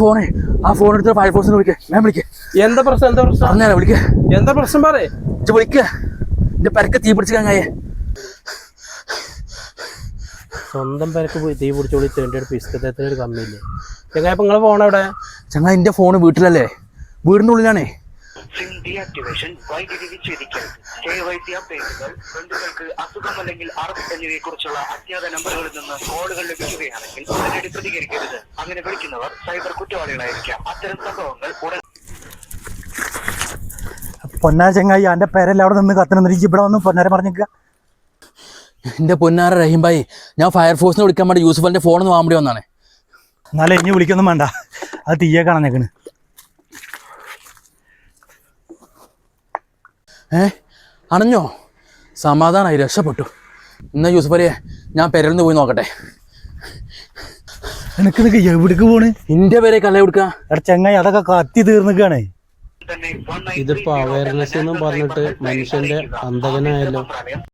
Phone ആ phone എടുത്ത് ഫയർഫോഴ്സിനെ വിളിക്കേ ഞാൻ വിളിക്കേ. എന്താ പ്രശ്നം പറഞ്ഞാലോ വിളിക്കേ. എന്താ പ്രശ്നം പറയേ വിളിക്ക. എന്റെ പരക്കെ തീ പിടിച്ച് കഴിഞ്ഞായേ. സ്വന്തം പരക്ക് പോയി തീ പിടിച്ചോളി തേണ്ടിയെടുത്ത് ഇഷ്ടത്തിന് ഒരു കമ്മിയില്ലേ ചങ്ങായി. ഇപ്പൊ നിങ്ങളെ ഫോൺ എവിടെ? ചങ്ങായി എന്റെ ഫോണ് വീട്ടിലല്ലേ, വീടിന്റെ ഉള്ളിലാണേ. വൈദ്യുതി വിച്ഛേദിക്കൽ, KYC അപ്ഡേറ്റുകൾ, ബന്ധുക്കൾക്ക് അസുഖം അല്ലെങ്കിൽ അറസ്റ്റ് എന്നിവയെ കുറിച്ചുള്ള അജ്ഞാത നമ്പറുകളിൽ നിന്ന് കോളുകൾ ലഭിക്കുകയാണെങ്കിൽ ഉടനടി പ്രതികരിക്കരുത്. അങ്ങനെ വിളിക്കുന്നവർ സൈബർ കുറ്റവാളികളായിരിക്കാം. അത്തരം സംഭവങ്ങൾ ഉടൻ. പൊന്നാര ചങ്ങായി എന്റെ പേരെല്ലാം അവിടെ നിന്ന് കത്തനെന്നിരിക്കും. ഇവിടെ വന്ന് പൊന്നാര പറഞ്ഞേക്കുക. എന്റെ പൊന്നാര റഹീംഭായി, ഞാൻ ഫയർഫോഴ്സിനെ വിളിക്കാൻ വേണ്ടി യൂസുഫലിന്റെ ഫോൺ വാങ്ങാൻ വേണ്ടി വന്നാണ്. എന്നാലും ഇനി വിളിക്കൊന്നും വേണ്ട, അത് തീയെ കാണാൻ. അണഞ്ഞോ? സമാധാനമായി, രക്ഷപ്പെട്ടു. എന്നാ യൂസുഫലിയെ ഞാൻ പെരലിന്ന് പോയി നോക്കട്ടെ. എനിക്ക് എവിടേക്ക് പോണ്? ഇന്റെ പേരെ കല്ല കൊടുക്ക. എടാ ചങ്ങായി അതൊക്കെ കത്തി തീർന്നിക്കാണ്. ഇതിപ്പോ അവയർനെസ് എന്നും പറഞ്ഞിട്ട് മനുഷ്യന്റെ അന്തകനായല്ലോ.